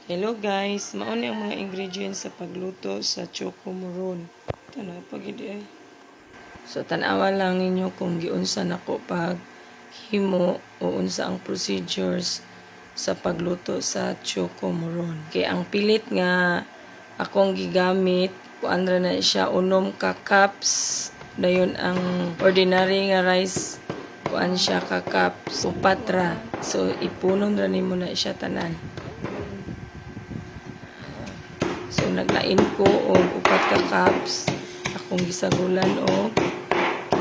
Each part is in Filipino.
Hello guys, mauna ang mga ingredients sa pagluto sa choco moron. Ito na, pagidi ay. So, tanawa lang ninyo kung giunsa nako pag himo o unsa ang procedures sa pagluto sa choco moron. Kaya ang pilit nga akong gigamit, kuandra na siya unom ka cups. Dayon ang ordinary nga rice, kuan siya ka cups, upatra. So, ipunon ra nimo na siya tanan. So, naglain ko og upat ka cups. Akong gisagulan og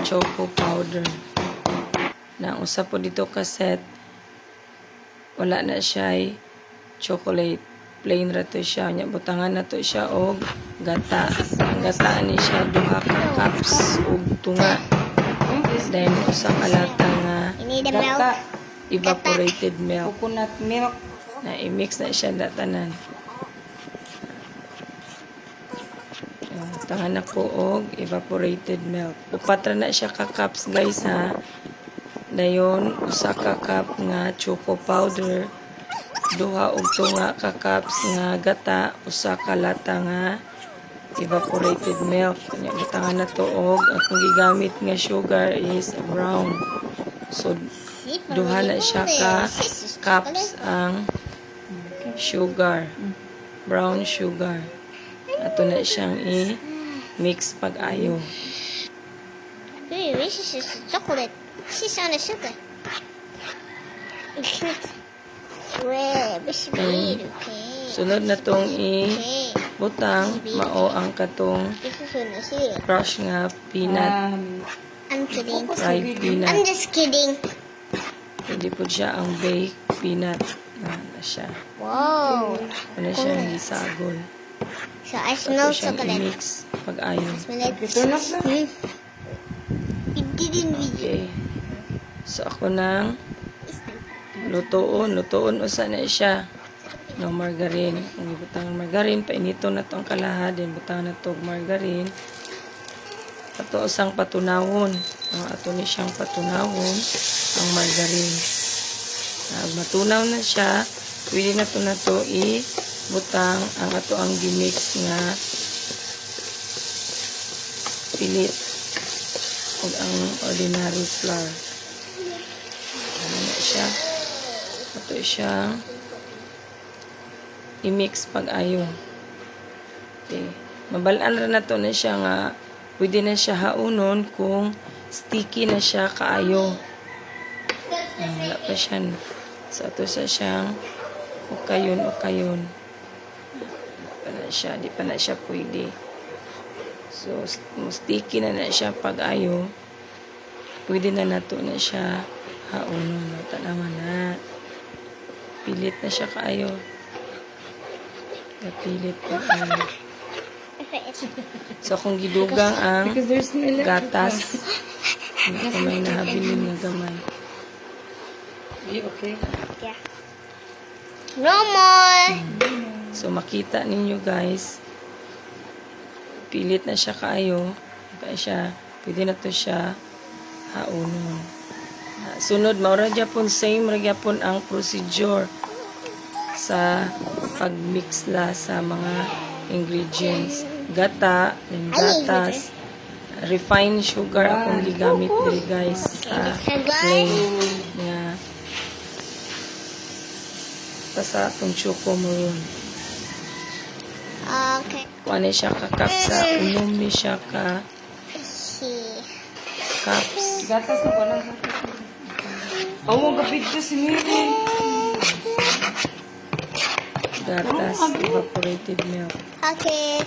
choco powder. Na usa po dito ka set, wala na siya chocolate. Plain ra to siya. Nya butangan na to siya og gata. Ang gata ni siya duha ka cups og tunga. Then usa ka lata nga Gata. evaporated milk. Coconut milk. Na i-mix na siya datanan. Tangan ako og evaporated milk. Upat ra na siya ka cups guys ha. Dayon usa ka cup nga choco powder, duha og tunga ka cups nga gata, usa ka lata nga evaporated milk. Kanya butangan na to og akong gigamit nga sugar is brown. So duha na siya ka cups ang sugar, brown sugar. Ato na siyang i-mix pag-ayo. Hey, this is chocolate. This is on the sugar. Well, this is weird, okay. Sunod na tong Okay. i-butang, mao ang katong This is on the sugar. crush nga peanut, I'm kidding. fried I'm peanut. just kidding. Hindi po siya ang baked peanut. Na siya. Wow. Ano siya ang isagol. So I Ato smell siyang chocolate. i-mix pag-ayo. Smell it. Mm. It didn't really. Okay. So ako nang lutoon usa na siya ng margarine. Kung ibutang ng margarine, painito na to ang kalahad, then butang na to margarine. Ato usang patunawon. Ato ni siyang patunawon ang margarine. Matunaw na siya, pwede na to i-butang ang ato ang gimix nga pilit o ang ordinary flour. Ano na siya? Ato siyang i-mix pag-ayo. Okay. Mabalaan ra na to na siya nga pwede na siya haunon kung sticky na siya kaayo. Wala pa siya. So, ato sa siyang ukayon. Di pa na siya pwede. So, sticky na siya pag-ayo. Pwede na nato na siya haunon. Tanaman na. Pilit na siya kaayo. Pilit pa kaayo. So, kung gidugang ang gatas, hindi ko may nahabilin na gamay. Okay. Yeah. No more. So, makita ninyo guys, pilit na siya kaayo. Kaya siya, pwede na to siya haunon. Sunod, maura gyapon same ra gyapon ang procedure sa pagmix la sa mga ingredients. Gata, and gatas, refined sugar akong gigamit diri guys sa plain nga sa atong choco moron. Okay. Kuha na siya ka cups sa unom ni siya ka See. cups. Gatas na walang gatas. Oh, magapit ko si Miri. Gatas, evaporated milk. Okay.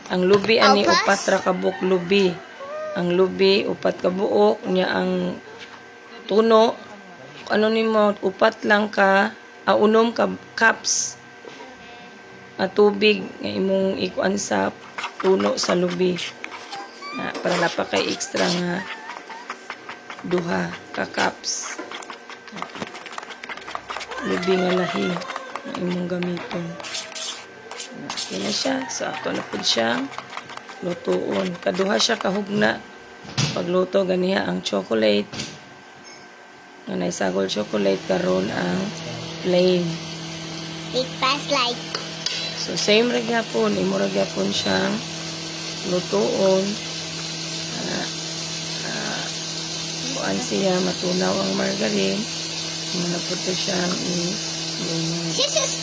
Ang lubi ani Alpas? upat ra ka buok lubi. Ang lubi upat ka buok nya ang tuno ano nimo upat lang ka unom ka cups tubig nga imong ikuan sa tuno sa lubi. Para napakay extra nga duha ka cups. Lubi nga lahi nga imong gamiton. Okay na siya. So, ato na po siyang lutuon. Kaduha siya kahugna. Pagluto, ganiha ang chocolate. Nga naisagol chocolate, karon ang plain. Big fast light. So same ra gyapon, imo ra gyapon siyang lutuon. Kuan siya matunaw ang margarine. Imo na po to siyang Sis.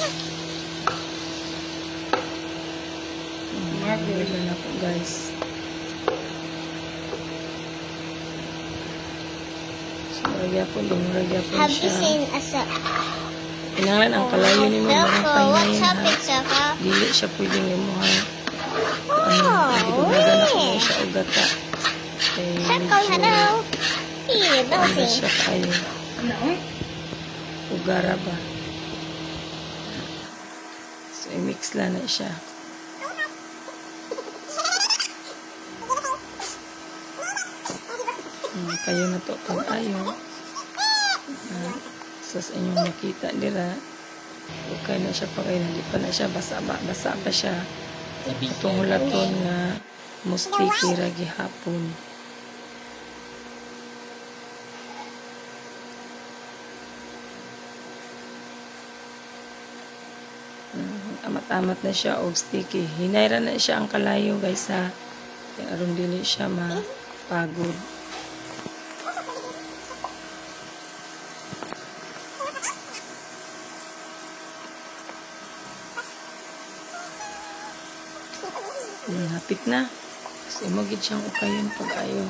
margarine na po guys. So ra gyapon, imo ra gyapon Have you siya. seen a Kinahanglan ang kalayo nimo marang Soko? painayin What's ha. happening, Soko? Dili siya pwedeng imuha. Oh, Gidugnagan ako really? siya og gata. Kay Soko, hello. Hey, Ano nosy. siya kayo? Ugara ba? So, i-mix lang na siya. Kayo na to kung ayaw. So, sa inyong nakita nila, okay na siya pa kayo. Hindi pa na siya basa pa siya. Itong hulaton nga mustiki ra gihapon. Amat-amat na siya og sticky. Hinayra na siya ang kalayo guys ha. Kaya aron dili siya mapagod. Hapit na. Kasi magid siyang ukayon pag ayo.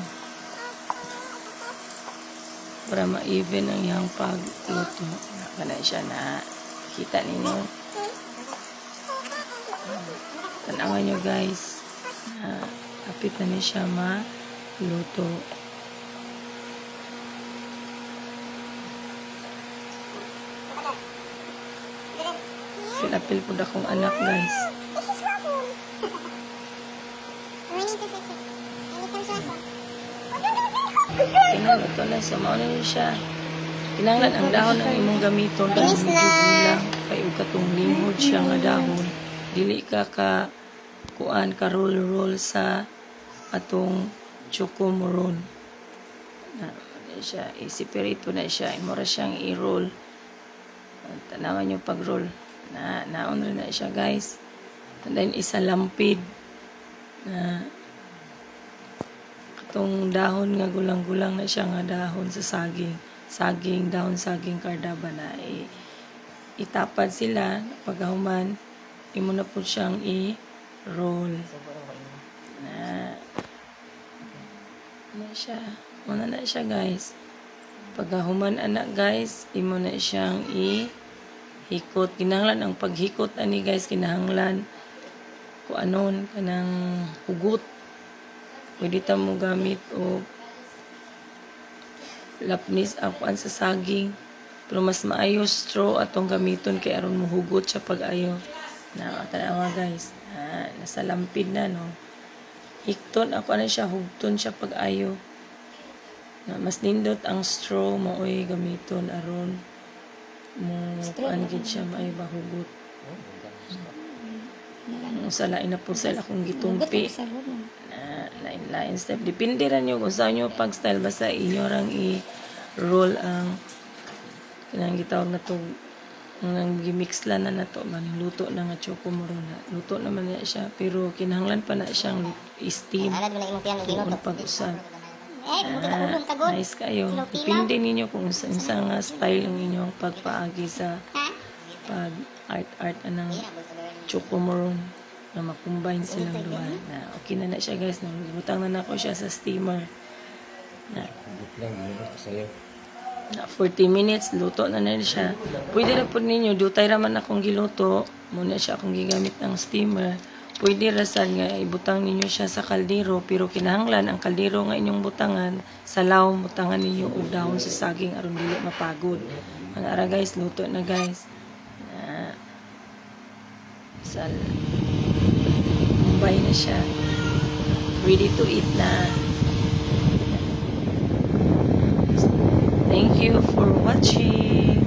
Para ma-even ang iyang pagluto. Kana siya na kita ninyo. Tanawan nyo guys. Hapit na niya siya maluto. Pilapil po akong anak guys. Ito na sa mauna niyo siya. Kinanglan ang dahon ang imong gamiton kay Finish medyo na. gulang kay ug katong lingkod siya nga dahon. Dili ka kuan ka roll sa atong chocomoron. Na siya isipirito na siya imo ra siyang i-roll. Tanawan niyo pag-roll. Naon rin na siya guys. And then isa lampid na katong dahon nga gulang-gulang na siya nga dahon sa saging dahon saging kardaba na itapad sila paghuman imo na po siyang i-roll na siya muna na siya guys paghuman anak guys imo na siyang i-hikot kinahanglan ang paghikot ani guys kinahanglan kung anon kanang hugot pwede ta mo gamit o lapnis akuan sa saging pero mas maayo straw atong gamiton kay aron mohugot siya pag ayo na tanawa guys nasa lampid na no hikton ako na siya hugton siya pag ayo na mas nindot ang straw maoy gamiton aron mo kuan gid siya maayo ba hugot sa lain na po sila akong gitumpi lain step depende ra nyo kung saan nyo pag style basta inyo rang i-roll ang kanang gitawag na to nang gimix lang na nato man luto na nga chocomoron na luto naman na siya pero kinahanglan pa na siyang steam Alad mo na imong piano kung ginuto. pag-usap Ulong tagod. nice kayo depende ninyo kung sa nga style ang inyong pagpaagi sa Ha? pag art anang chocomoron na makombine silang duha na okay na siya guys na butang na nako siya sa steamer na 40 minutes luto na siya pwede ra po ninyo dutay raman akong giluto muna siya akong gigamit ng steamer pwede ra sad nga ibutang ninyo siya sa kaldero pero kinahanglan ang kaldero nga inyong butangan salaw butangan ninyo og dahon sa saging aron dili mapagod ang ara guys luto na guys sal Mumbai na siya. Ready to eat na. Thank you for watching.